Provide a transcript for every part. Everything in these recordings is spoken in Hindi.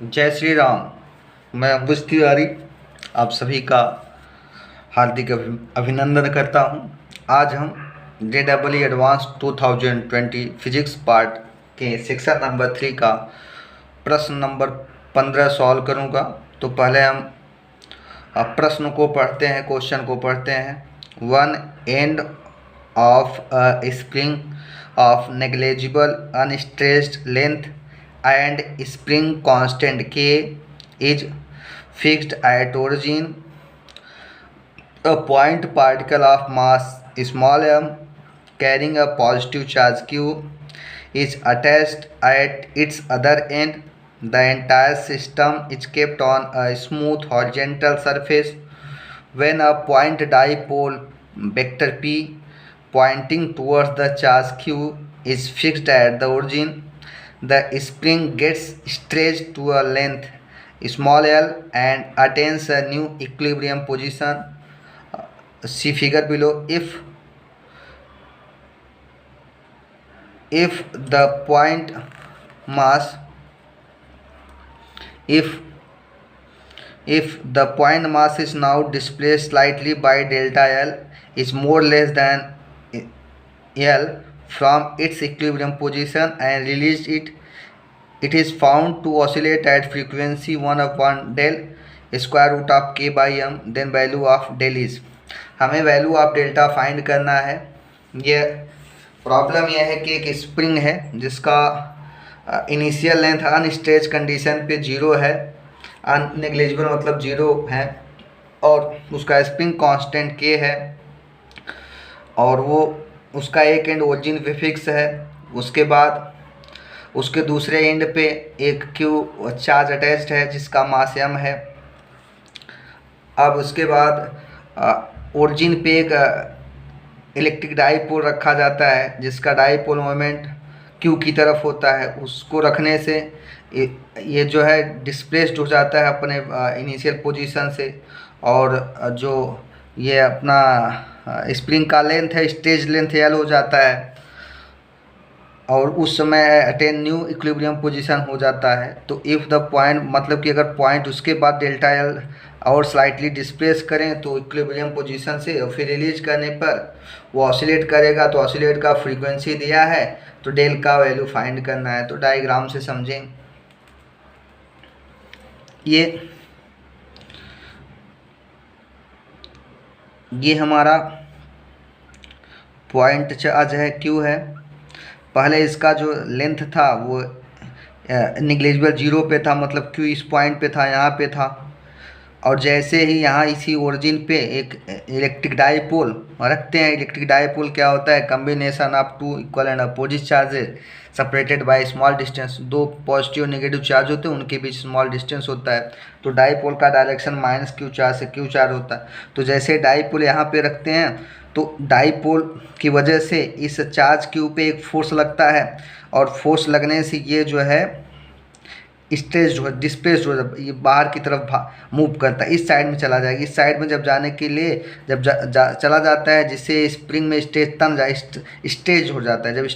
जय श्री राम। मैं अंकुश तिवारी आप सभी का हार्दिक अभिनंदन करता हूं। आज हम JEE एडवांस 2020 फिजिक्स पार्ट के सेक्शन नंबर 3 का प्रश्न नंबर 15 सॉल्व करूंगा। तो पहले हम प्रश्न को पढ़ते हैं, क्वेश्चन को पढ़ते हैं। One end of a spring of negligible unstressed length and spring constant K is fixed at origin. A point particle of mass small m carrying a positive charge Q is attached at its other end. The entire system is kept on a smooth horizontal surface. When a point dipole vector P pointing towards the charge Q is fixed at the origin, the spring gets stretched to a length small l and attains a new equilibrium position. See figure below. If the point mass if the point mass is now displaced slightly by delta L is more less than L from its equilibrium position and released it is found to oscillate at frequency 1 upon del square root of k by m, then value of del is. हमें वैल्यू ऑफ डेल्टा फाइंड करना है। ये प्रॉब्लम यह है कि एक स्प्रिंग है जिसका इनिशियल लेंथ अनस्ट्रेच कंडीशन पे 0 है, अननेग्लिजिबल मतलब 0 है, और उसका स्प्रिंग कांस्टेंट k है और वो उसका एक एंड ओरिजिन पे फिक्स है। उसके बाद उसके दूसरे एंड पे एक क्यू चार्ज अटैच्ड है जिसका मास m है। अब उसके बाद ओरिजिन पे एक इलेक्ट्रिक डाइपोल रखा जाता है जिसका डाइपोल मोमेंट क्यू की तरफ होता है। उसको रखने से ये जो है डिस्प्लेस्ड हो जाता है अपने इनिशियल पोजीशन से, और जो ये अपना स्प्रिंग का लेंथ है स्टेज लेंथ एल हो जाता है, और उस समय अटेन न्यू इक्विलिब्रियम पोजीशन हो जाता है। तो इफ़ द पॉइंट मतलब कि अगर पॉइंट उसके बाद डेल्टा एल और स्लाइटली डिस्प्लेस करें तो इक्विलिब्रियम पोजीशन से, और फिर रिलीज करने पर वो ऑसिलेट करेगा। तो ऑसिलेट का फ्रीक्वेंसी दिया है तो डेल का वैल्यू फाइंड करना है। तो डायग्राम से समझें। ये हमारा पॉइंट चार्ज है क्यू है। पहले इसका जो लेंथ था वो निग्लिजिबल 0 पे था, मतलब क्यू इस पॉइंट पे था, यहाँ पे था। और जैसे ही यहाँ इसी ओरिजिन पे एक इलेक्ट्रिक डाइपोल रखते हैं। इलेक्ट्रिक डाइपोल क्या होता है? Combination of two equal and opposite charges separated by small distance. दो पॉजिटिव और नेगेटिव चार्ज होते हैं, उनके बीच स्मॉल डिस्टेंस होता है। तो डाइपोल का डायरेक्शन माइनस क्यू चार्ज से क्यू चार्ज होता है। तो जैसे डाइपोल यहाँ पे रखते हैं तो डाइपोल की वजह से इस चार्ज क्यू पे एक फोर्स लगता है, और फोर्स लगने से ये जो है स्ट्रेच्ड हो डिस्प्लेस्ड हो, ये बाहर की तरफ मूव करता है, इस साइड में चला जाएगा। इस साइड में जब जाने के लिए जब चला जाता है, जिससे स्प्रिंग में स्ट्रेच तन जाए स्ट्रेच हो जाता है। जब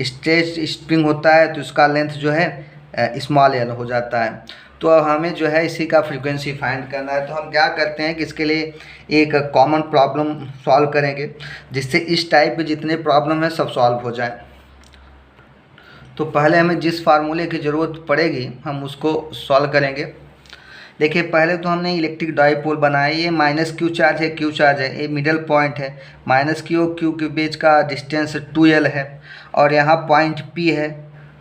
स्ट्रेच स्प्रिंग होता है तो उसका लेंथ जो है स्मॉल एल हो जाता है। तो अब हमें जो है इसी का फ्रीक्वेंसी फाइंड करना है। तो हम क्या करते हैं कि इसके लिए एक कॉमन प्रॉब्लम सॉल्व करेंगे जिससे इस टाइप के जितने प्रॉब्लम हैं सब सॉल्व हो जाए। तो पहले हमें जिस फार्मूले की ज़रूरत पड़ेगी हम उसको सॉल्व करेंगे। देखिए, पहले तो हमने इलेक्ट्रिक डाइपोल बनाया। ये माइनस क्यू चार्ज है, क्यू चार्ज है, ये मिडल पॉइंट है। माइनस क्यू क्यू के बीच का डिस्टेंस 2L है, और यहाँ पॉइंट P है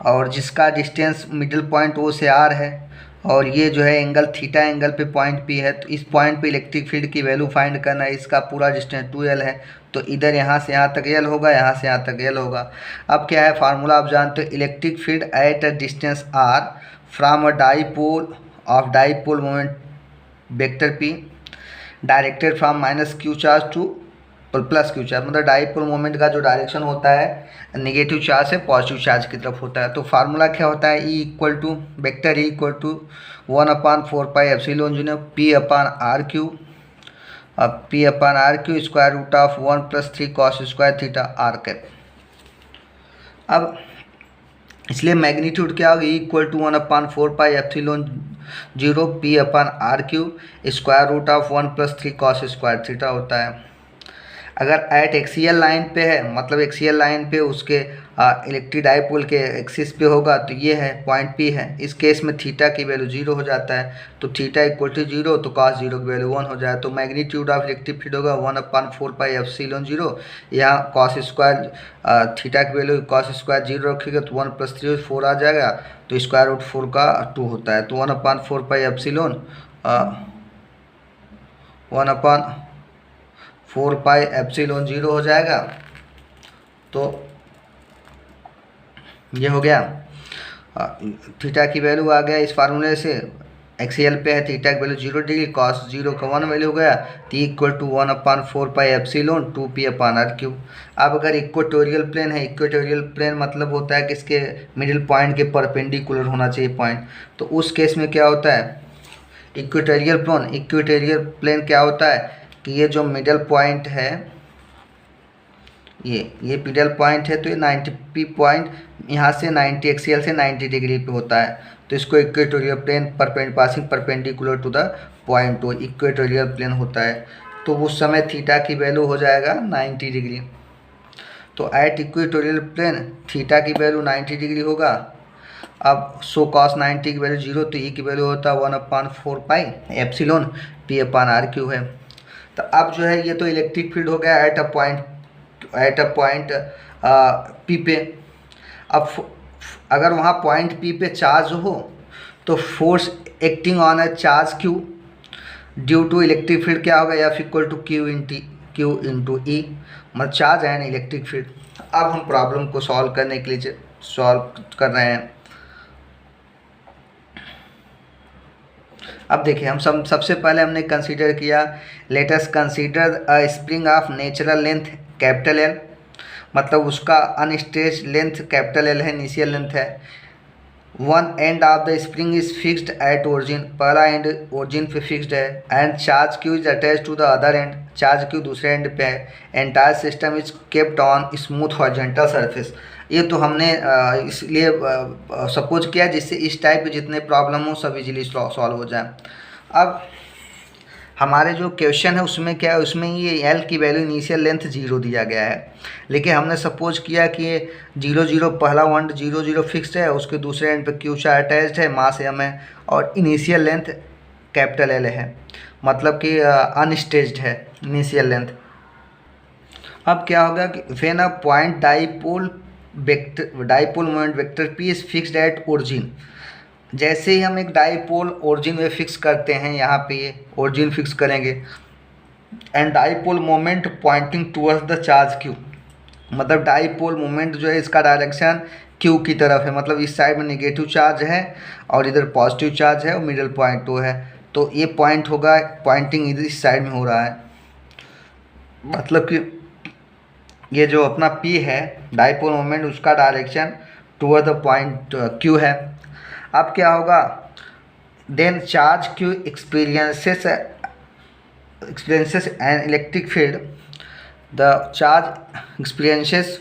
और जिसका डिस्टेंस मिडल पॉइंट O से R है, और ये जो है एंगल थीटा एंगल पे पॉइंट P है। तो इस पॉइंट पे इलेक्ट्रिक फील्ड की वैल्यू फाइंड करना है। इसका पूरा डिस्टेंस 2L है, तो इधर यहाँ से यहाँ तक L होगा, यहाँ से यहाँ तक L होगा। अब क्या है फार्मूला आप जानते हो, electric field eight a distance R from a dipole of dipole moment vector P directed from minus Q charge two plus Q charge. मतलब डाइपोल मोमेंट का जो डायरेक्शन होता है नेगेटिव चार्ज से पॉजिटिव चार्ज की तरफ होता है। तो फार्मूला क्या होता है? E equal to vector E equal to 1/4 pi epsilon zero P upon r cube, अब P upon r cube square root of 1 + 3 cos square theta r cap. अब इसलिए मैग्नीट्यूड क्या होगी, equal to 1/4 pi epsilon 0 P/r³ square root of 1+3 cos square theta होता है। अगर एट एक्सियल लाइन पे है, मतलब एक्सियल लाइन पे उसके इलेक्ट्रिक डाइपोल के एक्सिस पे होगा, तो ये है पॉइंट P है। इस केस में थीटा की वैल्यू 0 हो जाता है, तो थीटा इक्वल टू 0, तो cos 0 की वैल्यू 1 हो जाए, तो मैग्नीट्यूड ऑफ इलेक्ट्रिक फील्ड होगा 1/4 पाई एप्सिलॉन 0। यहाँ cos स्क्वायर थीटा की वैल्यू cos स्क्वायर 0 रखेगा तो 1+3 4 आ जाएगा, तो स्क्वायर रूट 4 का 2 होता है, तो 1/4 पाई एप्सिलॉन हो जाएगा। तो ये हो गया, थीटा की वैल्यू आ गया इस फार्मूले से, एक्सियल पे है थीटा की वैल्यू 0 डिग्री, cos 0 का 1 वैल्यू हो गया, तो equal to 1/4 pi epsilon 2 P/r³। अब अगर इक्वेटोरियल प्लेन है, इक्वेटोरियल प्लेन मतलब होता है कि इसके मिडिल पॉइंट के परपेंडिकुलर होना चाहिए पॉइंट, तो उस केस में क्या होता है, इक्वेटोरियल प्लेन क्या होता है कि ये जो मिडल पॉइंट है, ये मिडल पॉइंट है, तो ये 90 पॉइंट यहाँ से 90 एक्सियल से 90 डिग्री पे होता है, तो इसको equatorial plane passing perpendicular to the point तो इक्वेटोरियल प्लेन होता है। तो उस समय थीटा की वैल्यू हो जाएगा 90 डिग्री। तो एट इक्वेटोरियल प्लेन थीटा की वैल्यू 90 डिग्री होगा। अब सो cos 90 की वैल्यू 0, तो ई की वैल्यू होता है 1/4 पाई एप्सिलॉन P/r³ है। तो अब जो है ये तो इलेक्ट्रिक फील्ड हो गया एट अ पॉइंट P पे। अब अगर वहाँ पॉइंट P पे चार्ज हो तो force acting on a charge Q due to electric field क्या होगा, F equal to Q into E, मतलब चार्ज एंड इलेक्ट्रिक फील्ड। अब हम प्रॉब्लम को सॉल्व करने के लिए सॉल्व कर रहे हैं। अब देखिए हम सबसे पहले हमने कंसीडर किया, let us consider a spring of natural length capital L, मतलब उसका अनस्ट्रेच्ड लेंथ कैपिटल L है, इनिशियल लेंथ है। One end of the spring is fixed at origin, पहला एंड ओरिजिन पे फिक्स्ड है, and charge Q is attach to the other end, charge Q दूसरे एंड पे है। Entire system is kept on smooth horizontal surface. ये तो हमने इसलिए सपोज किया जिससे इस टाइप के जितने प्रॉब्लम हो सब इजीली सॉल्व हो जाए। अब हमारे जो क्वेश्चन है उसमें क्या है, उसमें ये L की वैल्यू इनिशियल लेंथ 0 दिया गया है, लेकिन हमने सपोज किया कि 0 0 पहला वन 0 0 फिक्स्ड है, उसके दूसरे एंड पे Q चार अटैच्ड है, मास M है, और इनिशियल लेंथ कैपिटल L है, मतलब कि अनस्टेज्ड है इनिशियल लेंथ। अब क्या होगा कि when a point dipole moment vector P is fixed at origin, जैसे ही हम एक डाइपोल ओरिजिन में फिक्स करते हैं, यहाँ पे ये ओरिजिन फिक्स करेंगे, and dipole moment pointing towards the charge Q, मतलब डाइपोल मोमेंट जो है इसका डायरेक्शन Q की तरफ है, मतलब इस साइड में नेगेटिव चार्ज है और इधर पॉजिटिव चार्ज है और मिडिल पॉइंट 2 है, तो ये पॉइंट होगा पॉइंटिंग इधर इस साइड में हो रहा है, मतलब कि ये जो अपना P है डाइपोल मोमेंट उसका direction toward the point Q है। अब क्या होगा, then charge Q experiences an electric field, the charge experiences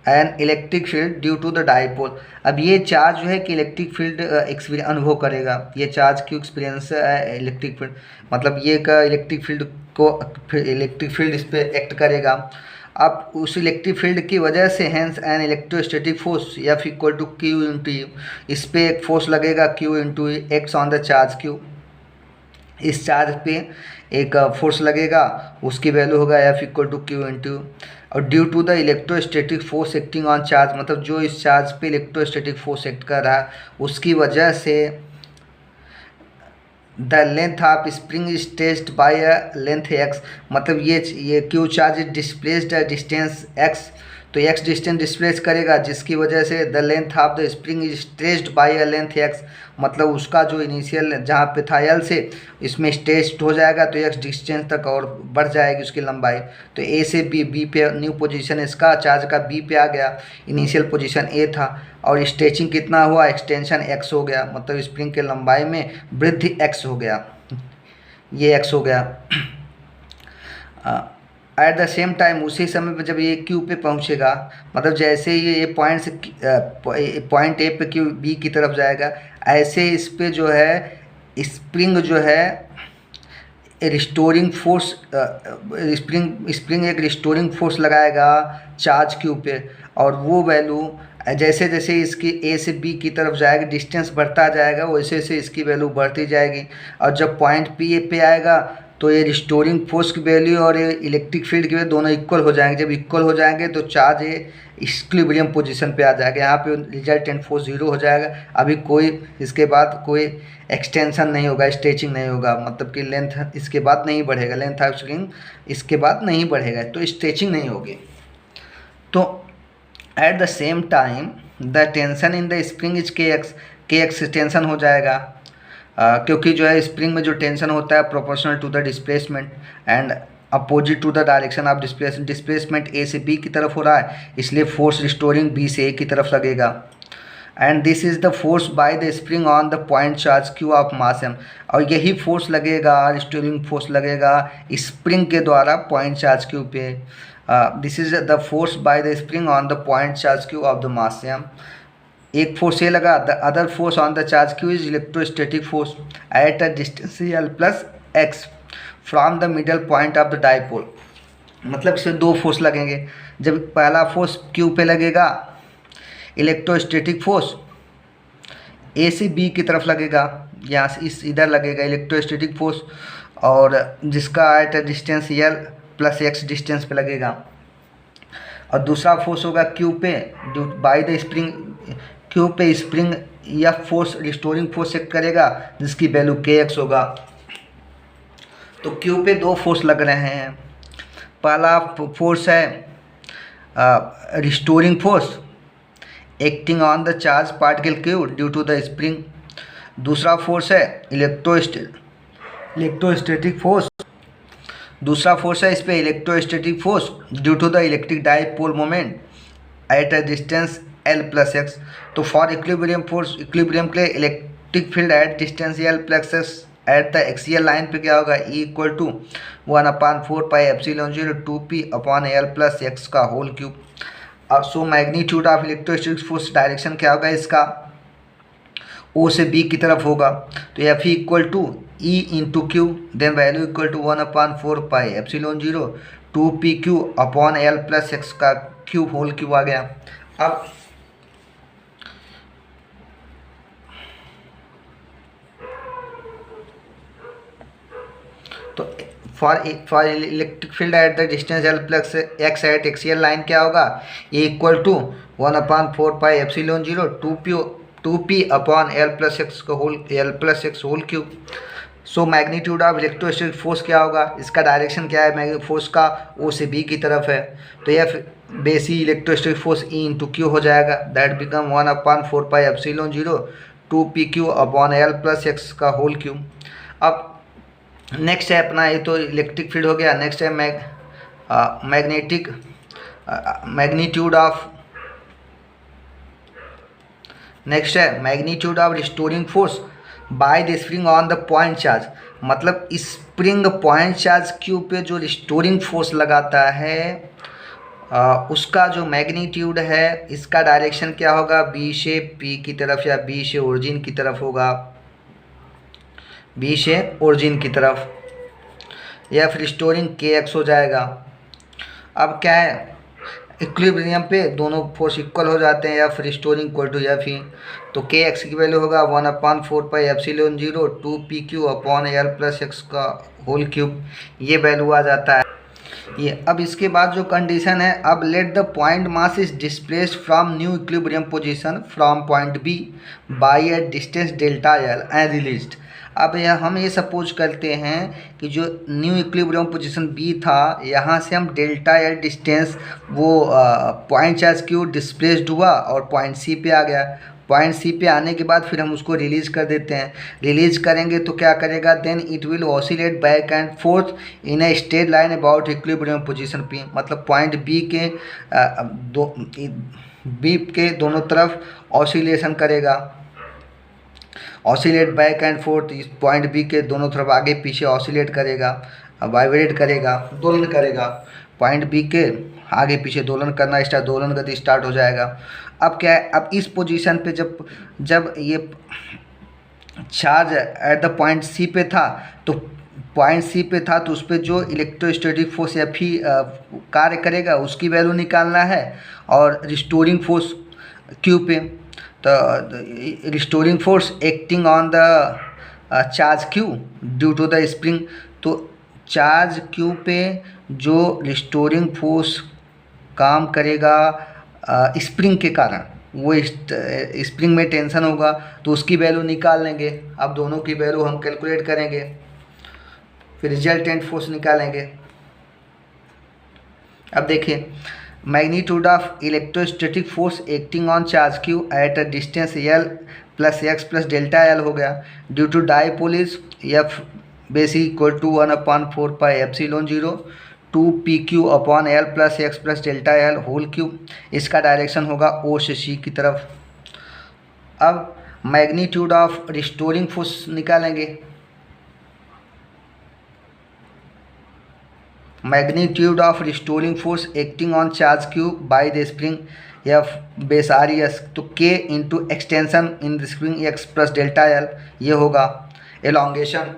an electric field due to the dipole. अब ये चार्ज जो है कि इलेक्ट्रिक फील्ड अनुभव करेगा, ये charge Q experience electric field, मतलब ये का इलेक्ट्रिक फील्ड इस पर एक्ट करेगा। अब उस इलेक्ट्रिक फील्ड की वजह से hence an electrostatic force F equal to Q into E, इस पर एक फोर्स लगेगा Q into X on the charge Q, इस चार्ज पे एक फोर्स लगेगा, उसकी वैल्यू होगा F equal to Q into, और due to the electrostatic force acting on charge, मतलब जो इस चार्ज पे इलेक्ट्रोस्टैटिक फोर्स एक्ट कर रहा है उसकी वजह से the length of spring is test by a length x, मतलब ये Q charge displaced distance x, तो x डिस्टेंस डिस्प्लेस करेगा जिसकी वजह से the length of the spring is stretched by a length x, मतलब उसका जो इनिशियल जहाँ पे था L से इसमें स्ट्रेच्ड हो जाएगा, तो x डिस्टेंस तक और बढ़ जाएगी उसकी लंबाई। तो A से B पे न्यू पोजीशन इसका चार्ज का B पे आ गया, इनिशियल पोजीशन A था, और स्ट्रेचिंग कितना हुआ, एक्सटेंशन x हो गया, मतलब स्प्रिंग के लंबाई में वृद्धि x हो गया, ये x हो गया। एट द सेम टाइम उसी समय पे जब ये क्यू पे पहुंचेगा, मतलब जैसे ये पॉइंट से पॉइंट ए पे क्यू बी की तरफ जाएगा, ऐसे इस पे जो है स्प्रिंग जो है रिस्टोरिंग फोर्स स्प्रिंग एक रिस्टोरिंग फोर्स लगाएगा चार्ज क्यू पे, और वो वैल्यू जैसे जैसे इसकी ए से बी की तरफ जाएगी, डिस्टेंस बढ़ता जाएगा, वैसे वैसे इसकी वैल्यू बढ़ती जाएगी। और जब पॉइंट पी ए पे आएगा तो ये रिस्टोरिंग फोर्स की वैल्यू और ये इलेक्ट्रिक फील्ड की वैल्यू दोनों इक्वल हो जाएंगे। जब इक्वल हो जाएंगे तो चार्ज ये इक्विलिब्रियम पोजीशन पे आ जाएगा, यहाँ पे रिजल्टेंट फोर्स जीरो हो जाएगा। अभी कोई इसके बाद कोई एक्सटेंशन नहीं होगा, स्ट्रेचिंग नहीं होगा, मतलब कि लेंथ इसके बाद नहीं बढ़ेगा, लेंथ ऑफ स्प्रिंग इसके बाद नहीं बढ़ेगा, तो स्ट्रेचिंग नहीं होगी। तो at the same time the tension in the spring is के एक्स टेंशन हो जाएगा, क्योंकि जो है स्प्रिंग में जो टेंशन होता है proportional to the displacement and opposite to the direction of displacement A से बी की तरफ हो रहा है, इसलिए फोर्स रिस्टोरिंग बी से ए की तरफ लगेगा। And this is the force by the spring on the point charge Q of mass M, और यही फोर्स लगेगा, रिस्टोरिंग फोर्स लगेगा स्प्रिंग के द्वारा पॉइंट चार्ज क्यू पे। This is the force by the spring on the point charge Q of the mass M. एक फोर्स ये लगा, the other force on the charge Q is electrostatic force at a distance L plus X from the middle point of the dipole. मतलब इससे दो फोर्स लगेंगे। जब पहला फोर्स क्यू पे लगेगा इलेक्ट्रोस्टैटिक फोर्स ए से बी की तरफ लगेगा, यहाँ से इस इधर लगेगा इलेक्ट्रोस्टैटिक फोर्स, और जिसका eight a distance L plus x distance पे लगेगा। और दूसरा फोर्स होगा क्यू पे, जो बाय द स्प्रिंग क्यू पे स्प्रिंग या फोर्स रिस्टोरिंग फोर्स एक्ट करेगा, जिसकी वैल्यू के एक्स होगा। तो क्यू पे दो फोर्स लग रहे हैं। पहला फोर्स है restoring force acting on the charge particle Q due to the spring. दूसरा फोर्स है इलेक्ट्रोस्टैटिक फोर्स, दूसरा फोर्स है इस पे electrostatic force due to the electric dipole moment at a distance L plus X. तो फॉर इक्विलिब्रियम फोर्स, इक्विलिब्रियम के लिए electric field at distance L plus X at the axial line पे क्या होगा, E equal to 1/4 pi epsilon 0 2p upon L plus X का होल क्यूब। अब सो magnitude of electrostatic force direction क्या होगा इसका, ओ से बी की तरफ होगा। तो F equal to E into Q, then value equal to 1/4 pi epsilon 0 2pq upon L plus X का क्यूब होल क्यूब आ गया। अब तो for electric field at the distance L plus X at axial line क्या होगा, A equal to 1/4 pi epsilon 0 2p upon L plus X whole cube. So magnitude of electrostatic force क्या होगा, इसका डायरेक्शन क्या है, फोर्स का ओ से बी की तरफ है, तो यह बेसी इलेक्ट्रोस्टैटिक फोर्स ई इंटू क्यू हो जाएगा, that become 1/4 pi epsilon 0 2pq upon L plus X का होल क्यूब। अब नेक्स्ट है अपना, ये तो इलेक्ट्रिक फील्ड हो गया। नेक्स्ट है magnitude of restoring force by the spring on the point charge. मतलब स्प्रिंग पॉइंट चार्ज क्यू पे जो रिस्टोरिंग फोर्स लगाता है उसका जो मैग्नीट्यूड है, इसका डायरेक्शन क्या होगा, बी से पी की तरफ या बी से ओरिजिन की तरफ होगा, बी से ओरिजिन की तरफ, या फिर रिस्टोरिंग के एक्स हो जाएगा। अब क्या है, इक्विलिब्रियम पे दोनों फोर्स इक्वल हो जाते हैं, या फिर रिस्टोरिंग इक्वल टू एफ ही, तो के एक्स की वैल्यू होगा 1/4 pi epsilon 0 2pq upon L plus X का होल क्यूब, ये वैल्यू आ जाता है ये। अब इसके बाद जो कंडीशन है, अब let the point mass is displaced from new equilibrium position from point B by a distance delta L and released. अब हम ये सपोज करते हैं कि जो न्यू इक्विलिब्रियम पोजीशन बी था, यहाँ से हम डेल्टा एल डिस्टेंस वो पॉइंट चार्ज क्यू डिस्प्लेस्ड हुआ और पॉइंट सी पे आ गया। पॉइंट सी पे आने के बाद फिर हम उसको रिलीज कर देते हैं। रिलीज करेंगे तो क्या करेगा, then it will oscillate back and forth in a straight line about equilibrium position P. मतलब पॉइंट बी के दोनों तरफ ऑसिलेशन करेगा, ऑसिलेट बैक एंड फोर्थ, इस पॉइंट बी के दोनों तरफ आगे पीछे ऑसिलेट करेगा, वाइब्रेट करेगा, दोलन करेगा। पॉइंट बी के आगे पीछे दोलन करना स्टार्ट, दोलन गति स्टार्ट हो जाएगा। अब क्या है, अब इस पोजीशन पे जब ये charge at the point C पे था, तो पॉइंट सी पे था तो उस पर जो इलेक्ट्रोस्टैटिक फोर्स या फिर कार्य करेगा उसकी वैल्यू निकालना है, और रिस्टोरिंग फोर्स क्यू पे, तो restoring force acting on the charge Q due to the spring, तो चार्ज क्यू पे जो रिस्टोरिंग फोर्स काम करेगा स्प्रिंग के कारण, वो स्प्रिंग में टेंशन होगा तो उसकी वैल्यू निकाल लेंगे। अब दोनों की वैल्यू हम कैलकुलेट करेंगे, फिर रिजल्टेंट फोर्स निकालेंगे। अब देखिए, magnitude of electrostatic force acting on charge Q at a distance L plus X plus delta L हो गया, due to dipole is F basic equal to 1/4 pi epsilon 0 2 P Q upon L plus X plus delta L whole cube. इसका डायरेक्शन होगा ओ से सी की तरफ। अब मैग्नीट्यूड ऑफ रिस्टोरिंग फोर्स निकालेंगे। Magnitude of restoring force acting on charge Q bye the spring F base R S, तो के into extension in the spring x plus delta L, ये होगा एलोंगेशन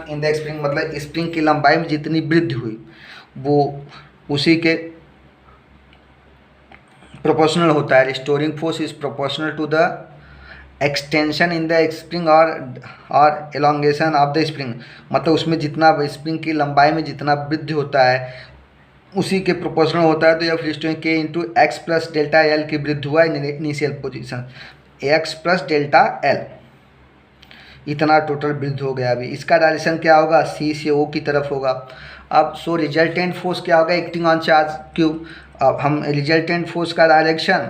इन द स्प्रिंग, मतलब स्प्रिंग की लंबाई में जितनी वृद्धि हुई वो उसी के प्रोपोर्शनल होता है। Restoring force is proportional to the extension in the spring और एलोंगेशन ऑफ द स्प्रिंग, मतलब उसमें जितना स्प्रिंग की लंबाई में जितना वृद्धि होता है उसी के प्रोपोर्शनल होता है। तो यह रिस्टोरिंग के into x plus delta L की वृद्धि हुआ initial position, x plus delta L, इतना टोटल वृद्धि हो गया। अभी इसका डायरेक्शन क्या होगा, सी से ओ की तरफ होगा। अब सो रिजल्टेंट फोर्स क्या होगा, एक्टिंग ऑन चार्ज क्यू। अब हम रिजल्टेंट फोर्स का डायरेक्शन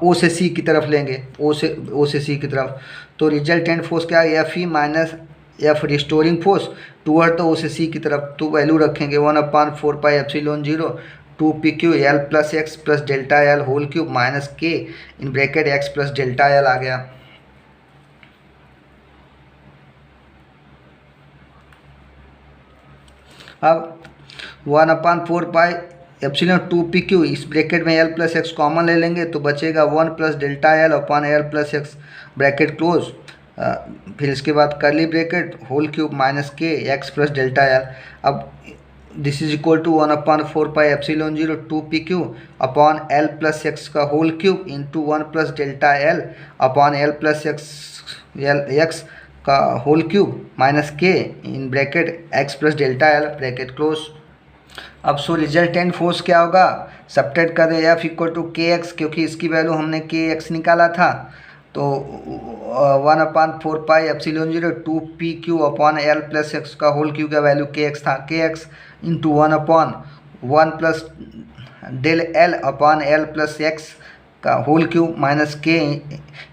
ओ से सी की तरफ लेंगे, ओ से सी की तरफ। तो रिजल्टेंट फोर्स क्या है, F E minus F restoring force toward the O से सी की तरफ, तो वैल्यू रखेंगे 1/4 pi epsilon 0 2 P Q L plus X plus delta L whole cube minus K in bracket X plus delta L आ गया। अब 1/4 पाई एप्सिलॉन 2 पी क्यू, इस ब्रैकेट में एल प्लस एक्स कॉमन ले लेंगे तो बचेगा 1 plus delta L upon L plus x bracket close, फिर इसके बाद curly bracket whole cube minus K X plus delta L. अब this is equal to 1/4 pi epsilon 0 2 P Q upon L plus X का whole cube into 1 plus delta L upon L plus X का whole cube minus K in bracket X plus delta L bracket close. अब सो रिजल्टेंट फोर्स क्या होगा, सब्ट्रैक्ट कर दें F equal to K x, क्योंकि इसकी वैल्यू हमने के एक्स निकाला था, तो 1/4 pi epsilon 0 2 P Q upon L plus X का होल क्यू का वैल्यू के एक्स था, K X into 1/1 plus del L upon L plus X का whole cube minus K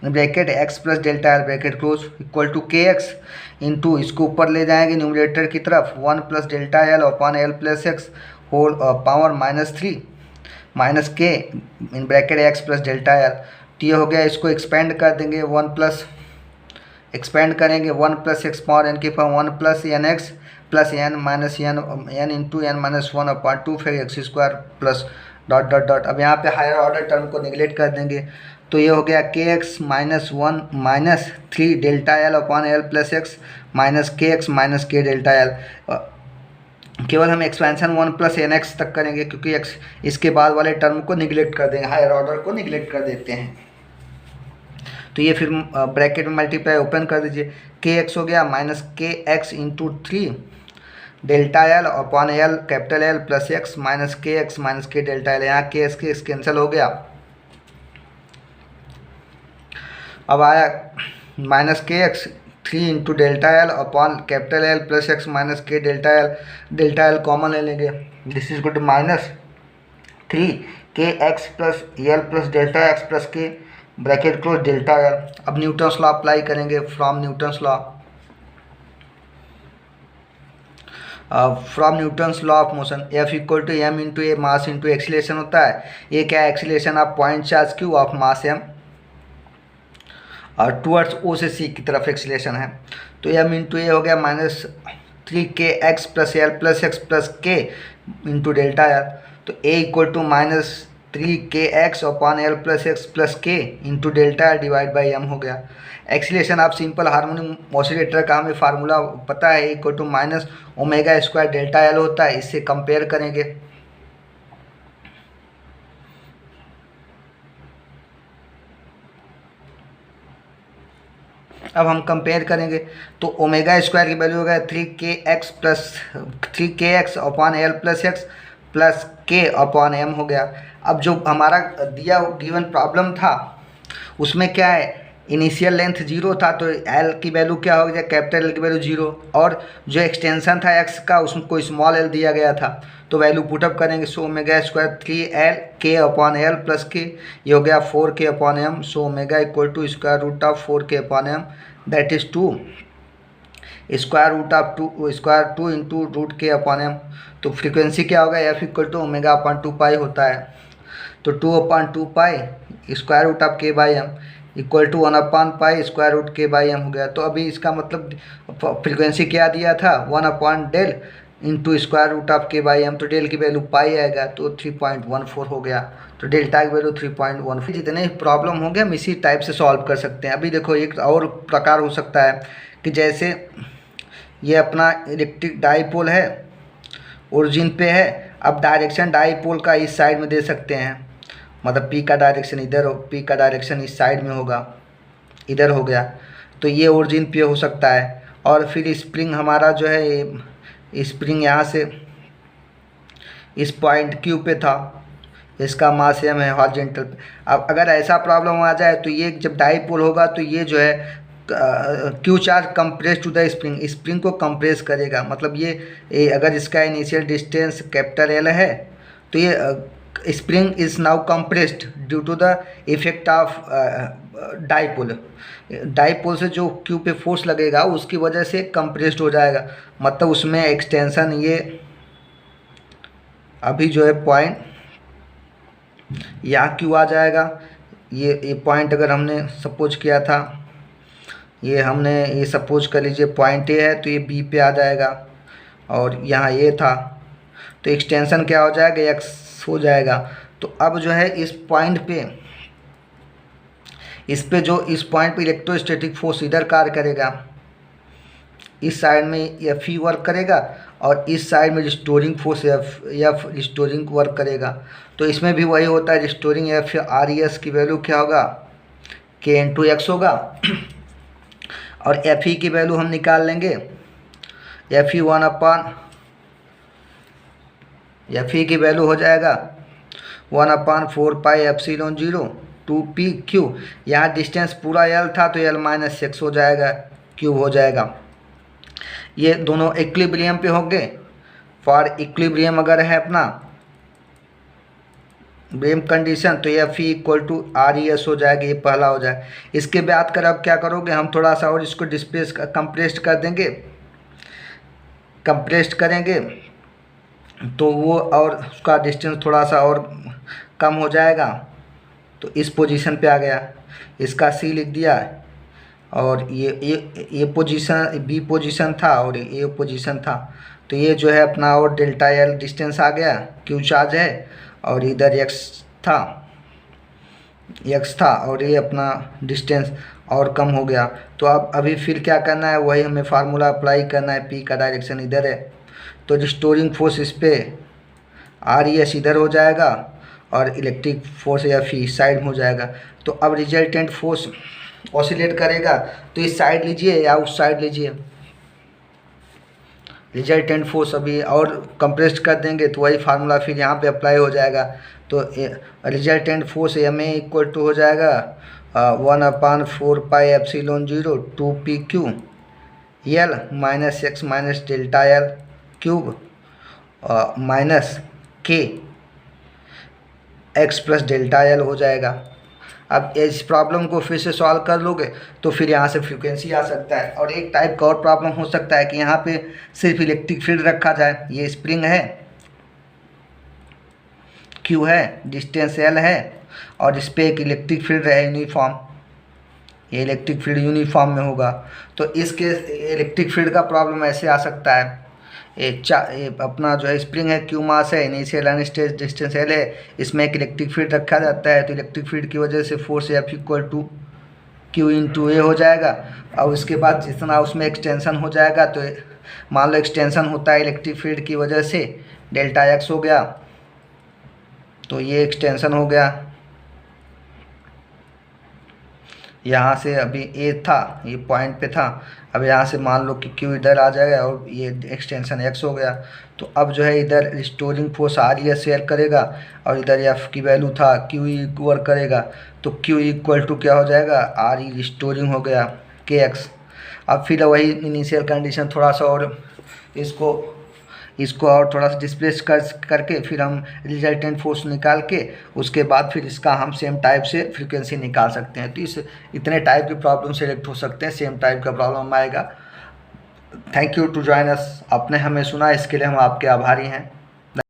bracket X plus delta L bracket close equal to K X into, इसको ऊपर ले जाएंगे न्यूमरेटर की तरफ, 1 plus delta L upon L plus X whole power -3 minus K in bracket X plus delta L. तो ये हो गया, इसको एक्सपेंड कर देंगे, एक्सपेंड करेंगे 1 प्लस एक्स पावर एन की power 1 plus N X plus N minus N into N minus 1/2 फिर X square plus dot dot dot. अब यहाँ पे हायर ऑर्डर टर्म को निगलेक्ट कर देंगे, तो ये हो गया K X minus 1 minus 3 delta L upon L plus X minus K X minus K delta L. केवल हम एक्सपेंशन 1 प्लस एन एक्स तक करेंगे, क्योंकि एक्स इसके बाद वाले टर्म को निगलेक्ट कर देंगे, हायर ऑर्डर को निगलेक्ट कर देते हैं। तो ये फिर ब्रैकेट में मल्टीप्लाई ओपन कर दीजिए, के एक्स हो गया minus K X into 3 delta L upon L capital L plus X minus K delta L. यहाँ के एक्स कैंसिल हो गया, अब आया minus K X 3 into delta L upon capital L plus X minus K delta L common ले लेंगे, this is good -3 K X plus L plus delta X plus K bracket close delta L. अब न्यूटन्स लॉ अप्लाई करेंगे, from Newton's law of motion, F equal to M into A mass into acceleration होता है। ये क्या है, acceleration of point charge Q of mass M और टूवर्ड्स ओ से सी की तरफ एक्सीलरेशन है। तो एम इंटू ए हो गया -3 K X plus L plus X plus K into delta L, तो A equal to -3kx/L+x+k into delta L divide by M हो गया। एक्सीलरेशन आप सिंपल हार्मोनिक ऑसिलेटर का हमें फार्मूला पता है, इक्वल टू -ω² डेल्टा एल होता है। इससे कंपेयर करेंगे, अब हम कंपेयर करेंगे तो ω² की वैल्यू होगा 3kx/L+x प्लस k/m हो गया। अब जो हमारा दिया गिवन प्रॉब्लम था उसमें क्या है, इनिशियल लेंथ 0 था तो l की वैल्यू क्या हो गया, कैपिटल L की वैल्यू 0, और जो एक्सटेंशन था x का उसमें कोई स्मॉल l दिया गया था, तो वैल्यू पुटअप करेंगे। सो ω² 3l k/L प्लस k, ये हो गया 4k/m। So omega equal to √4k/m, that is 2 √2 into √k/m। तो फ्रीक्वेंसी क्या होगा, f इक्वल टू ω/2π होता है। तो 2/2π √k/m इक्वल टू 1/π √k/m हो गया। तो अभी इसका मतलब फ्रीक्वेंसी क्या दिया था, 1/del इंटू √k/m, तो डेल की वैल्यू पाई आएगा, तो 3.14 हो गया। तो डेल्टा की वैल्यू 3.14। जितने प्रॉब्लम होंगे हम इसी टाइप से सॉल्व कर सकते हैं। अभी देखो एक और प्रकार हो सकता है कि जैसे ये अपना इलेक्ट्रिक डाईपोल है, ओरिजिन पे है, अब डायरेक्शन डाईपोल का इस साइड में दे सकते हैं, मतलब P का डायरेक्शन इधर हो, P का डायरेक्शन इस साइड में होगा, इधर हो गया, तो ये ओरिजिन पे हो सकता है। और फिर स्प्रिंग हमारा जो है, स्प्रिंग यहाँ से इस पॉइंट Q पे था, इसका मास m है हॉरिजॉन्टल पे। अब अगर ऐसा प्रॉब्लम आ जाए तो ये जब डाईपोल होगा तो ये जो है Q charge compress to the spring, spring को कंप्रेस करेगा, मतलब ये अगर इसका इनिशियल डिस्टेंस कैपिटल L है तो ये spring is now compressed due to the effect of dipole. Dipole से जो Q पे फोर्स लगेगा उसकी वजह से कंप्रेस्ड हो जाएगा, मतलब उसमें एक्सटेंशन ये अभी जो है पॉइंट यहाँ Q आ जाएगा। ये पॉइंट अगर हमने सपोज किया था, ये सपोज कर लीजिए पॉइंट A है, तो ये B पे आ जाएगा, और यहाँ A था, तो एक्सटेंशन क्या हो जाएगा, x हो जाएगा। तो अब जो है इस पॉइंट पे इलेक्ट्रोस्टैटिक फोर्स इधर कार्य करेगा, इस साइड में Fe वर्क करेगा, और इस साइड में restoring force F restoring work करेगा। तो इसमें भी वही होता है, रिस्टोरिंग Res की वैल्यू क्या होगा, k इंटू एक्स होगा, और Fe की वैल्यू हम निकाल लेंगे, Fe की वैल्यू हो जाएगा 1/4πε0 2pq। यहाँ डिस्टेंस पूरा L था तो L-x हो जाएगा, क्यूब हो जाएगा। ये दोनों इक्विलिब्रियम पे होंगे। फॉर इक्विलिब्रियम अगर है अपना ब्रेम कंडीशन तो ये Fe इक्वल टू Res हो जाएगा, ये पहला हो जाए। इसके बाद कर अब क्या करोगे, हम थोड़ा सा और इसको कंप्रेस्ड कर देंगे, कंप्रेस्ड करेंगे तो वो और उसका डिस्टेंस थोड़ा सा और कम हो जाएगा, तो इस पोजीशन पे आ गया, इसका C लिख दिया, और ये पोजीशन B पोजीशन था और A पोजीशन था, तो ये जो है अपना और डेल्टा L डिस्टेंस आ गया, Q चार्ज है, और इधर x था और ये अपना डिस्टेंस और कम हो गया। तो अब अभी फिर क्या करना है, वही हमें फार्मूला अप्लाई करना है, P का डायरेक्शन इधर है, तो रिस्टोरिंग फोर्स इस पे Res इधर हो जाएगा, और इलेक्ट्रिक फोर्स या Fe साइड में हो जाएगा। तो अब रिजल्टेंट फोर्स ऑसिलेट करेगा, तो इस साइड लीजिए या उस साइड लीजिए, रिजल्टेंट फोर्स अभी और कंप्रेस्ड कर देंगे तो वही फार्मूला फिर यहाँ पे अप्लाई हो जाएगा। तो resultant force Ma equal to हो जाएगा 1/4πε0 2pq L - x - delta L cube minus k x plus delta L हो जाएगा। अब इस प्रॉब्लम को फिर से सॉल्व कर लोगे तो फिर यहाँ से फ्रीक्वेंसी आ सकता है। और एक टाइप का और प्रॉब्लम हो सकता है कि यहाँ पे सिर्फ इलेक्ट्रिक फील्ड रखा जाए, ये स्प्रिंग है, Q है, डिस्टेंस L है, और इस पर एक इलेक्ट्रिक फील्ड है यूनिफॉर्म, ये इलेक्ट्रिक फील्ड यूनिफॉर्म में होगा। तो इसके इलेक्ट्रिक फील्ड का प्रॉब्लम ऐसे आ सकता है, ये अपना जो है स्प्रिंग है, क्यू मास है, इनिशियल अनस्टेज डिस्टेंस एल है, इसमें एक इलेक्ट्रिक फील्ड रखा जाता है। तो इलेक्ट्रिक फील्ड की वजह से force F equal to Q into A हो जाएगा। और उसके बाद जितना उसमें एक्सटेंशन हो जाएगा, तो मान लो एक्सटेंशन होता है इलेक्ट्रिक फील्ड की वजह से डेल्टा एक्स हो गया, तो ये एक्सटेंशन हो गया। यहाँ से अभी ए था, ये पॉइंट पे था, अब यहाँ से मान लो कि क्यू इधर आ जाएगा और ये एक्सटेंशन एक्स हो गया। तो अब जो है इधर restoring force R E share करेगा और इधर एफ की वैल्यू था क्यू इक्वल करेगा, तो क्यू इक्वल टू क्या हो जाएगा, आर ई रिस्टोरिंग हो गया के एक्स। अब फिर वही इनिशियल कंडीशन थोड़ा सा और इसको और थोड़ा सा डिस्प्लेस करके फिर हम रिजल्टेंट फोर्स निकाल के उसके बाद फिर इसका हम सेम टाइप से फ्रीक्वेंसी निकाल सकते हैं। तो इस इतने टाइप के प्रॉब्लम सेलेक्ट हो सकते हैं, सेम टाइप का प्रॉब्लम आएगा। Thank you to join us. आपने हमें सुना, इसके लिए हम आपके आभारी हैं।